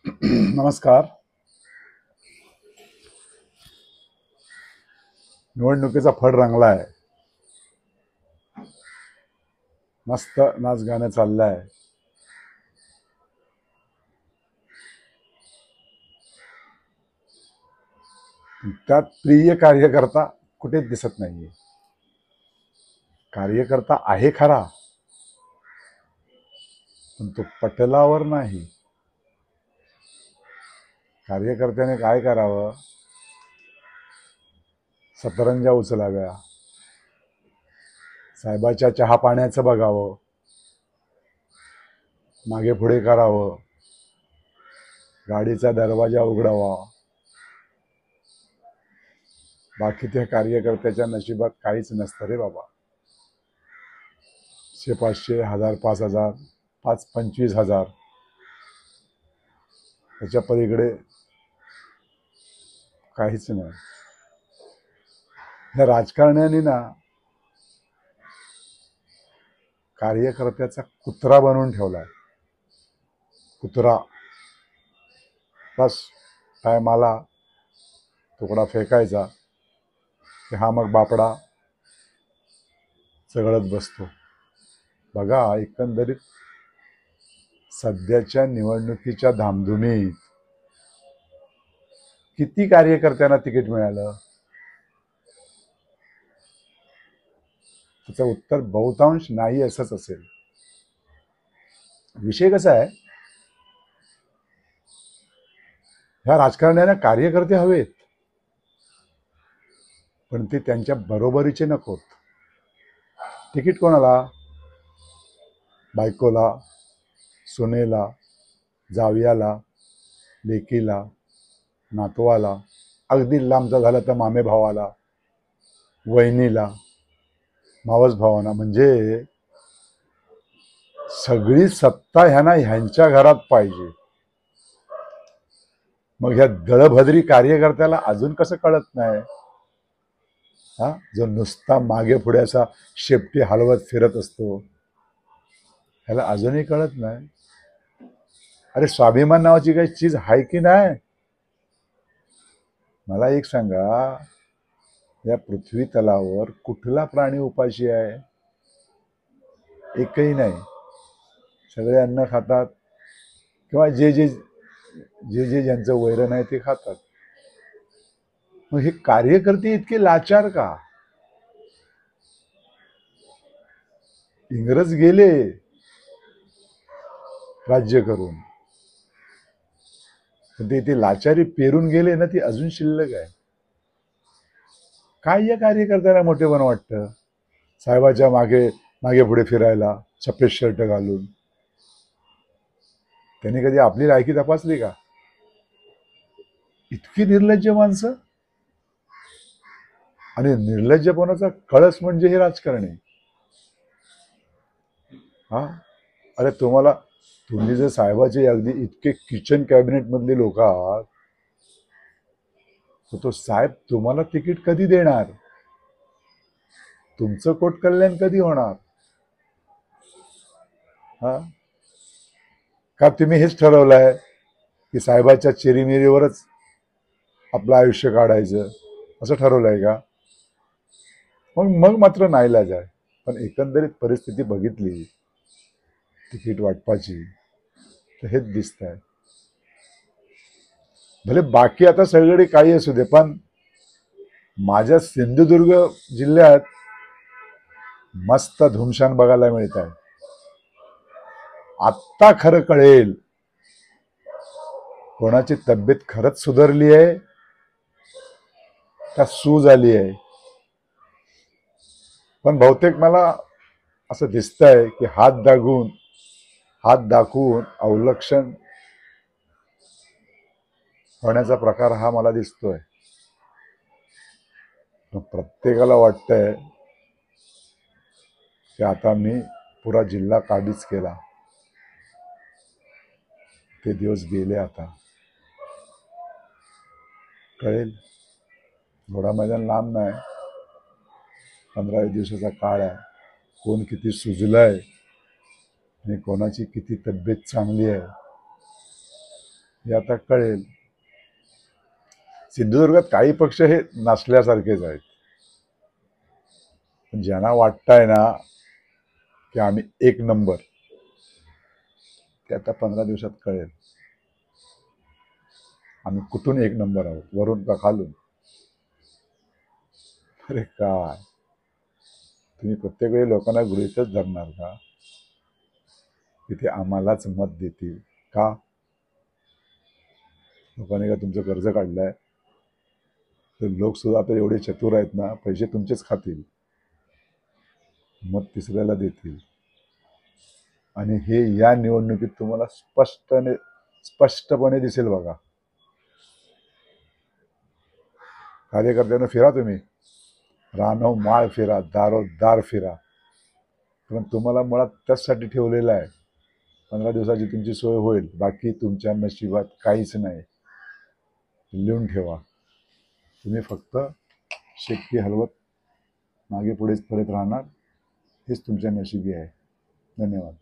नमस्कार. निवडणुकीचा फड रंगलाय. मस्त नाच गाणं चाललंय. त्यात प्रिय कार्यकर्ता कुठेच दिसत नाहीये. कार्यकर्ता आहे खरा, पण तो पटलावर नाही. कार्यकर्त्याने काय करावं? सतरंजा उचलाव्या, साहेबाच्या चहा पाण्याचं बघावं, मागे पुढे करावं, गाडीचा दरवाजा उघडावा. बाकी त्या कार्यकर्त्याच्या नशिबात काहीच नसतं रे बाबा. 500, 1000, 5000, 25,000 त्याच्या पलीकडे काहीच नाही. ह्या राजकारण्यांनी ना कार्यकर्त्याचा कुत्रा बनवून ठेवलाय. कुत्रा बस टायमाला तुकडा फेकायचा की हा मग बापडा चघळत बसतो. बघा, एकंदरीत सध्याच्या निवडणुकीच्या धामधुमीत किती कार्यकर्त्यांना तिकीट मिळालं? त्याचं उत्तर बहुतांश नाही असंच असेल. विषय कसा आहे, ह्या राजकारण्यांना कार्यकर्ते हवेत, पण ते त्यांच्या बरोबरीचे नकोत. तिकीट कोणाला? बायकोला, सुनेला, जावयाला, लेकीला, नातवाला, अगदी लांबचा झाला तर मामे भावाला, वहिनीला, मावस भावांना. म्हणजे सगळी सत्ता ह्यांच्या घरात पाहिजे. मग ह्या दळभद्री कार्यकर्त्याला अजून कसं कळत नाही? हा, जो नुसता मागे पुढे असा शेपटी हलवत फिरत असतो, ह्याला अजूनही कळत नाही. अरे, स्वाभिमान नावाची काही चीज आहे की नाही? मला एक सांगा, या पृथ्वी तलावर कुठला प्राणी उपाशी आहे? एकही नाही. सगळे अन्न खातात, किंवा जे जे जे जे ज्यांचं वैरण आहे ते खातात. मग हे कार्यकर्ते इतके लाचार का? इंग्रज गेले राज्य करून, पण ते लाचारी पेरून गेले ना, ती अजून शिल्लक आहे. काय या कार्यकर्त्यांना मोठेपण वाटतं साहेबाच्या मागे मागे पुढे फिरायला सफेद शर्ट घालून? त्यांनी कधी आपली लायकी तपासली का? इतकी निर्लज्ज माणसं. आणि निर्लज्जपणाचा कळस म्हणजे हे राजकारणी. हा, अरे तुम्ही जर साहेबाचे अगदी इतके किचन कॅबिनेट मधले लोक आहात, तर तो साहेब तुम्हाला तिकीट कधी देणार? तुमचं कोट कल्याण कधी होणार? हा, का तुम्ही हेच ठरवलंय की साहेबाच्या चिरीमिरीवरच आपलं आयुष्य काढायचं, असं ठरवलंय का? मग मात्र नाईलाज आहे. पण एकंदरीत परिस्थिती बघितली तिकीट वाटपाची, तर हेच दिसत आहे. भले बाकी आता सगळीकडे काही असू दे, पण माझ्या सिंधुदुर्ग जिल्ह्यात मस्त धुमशान बघायला मिळत आहे. आत्ता खरं कळेल कोणाची तब्येत खरंच सुधारली आहे का सूज आली आहे. पण बहुतेक मला असं दिसतंय की हात दाखवून अवलक्षण होण्याचा प्रकार हा मला दिसतोय. प्रत्येकाला वाटतंय की आता मी पुरा जिल्हा काबीज केला. ते दिवस गेले. आता कळेल. घोडा मैदान लांब नाही, 15-20 दिवसाचा काळ आहे. कोण किती सुजलंय आणि कोणाची किती तब्येत चांगली आहे हे आता कळेल. सिंधुदुर्गात काही पक्ष हे नसल्यासारखेच आहेत. पण ज्यांना वाटतंय ना की आम्ही एक नंबर, ते आता 15 दिवसात कळेल आम्ही कुठून एक नंबर आहोत, वरून का खालून. अरे काय तुम्ही प्रत्येक वेळी लोकांना गृहीतच धरणार का तिथे आम्हालाच मत देतील का? लोकांनी का तुमचं कर्ज काढलंय? तर लोक सुद्धा आता एवढे चतुर आहेत ना, पैसे तुमचेच खातील, मत तिसऱ्याला देतील. आणि हे या निवडणुकीत तुम्हाला स्पष्टपणे दिसेल. बघा, कार्यकर्त्यांना फिरा तुम्ही, रानो माळ फिरा, दारो दार फिरा. पण तुम्हाला मुळात त्याचसाठी ठेवलेलं आहे. 15 दिवसाची तुमची सोय होईल, बाकी तुमच्या नशिबात काहीच नाही. लिहून ठेवा. तुम्ही फक्त शेपटी हलवत मागे पुढेच परत राहणार, हेच तुमच्या नशिबी आहे. धन्यवाद.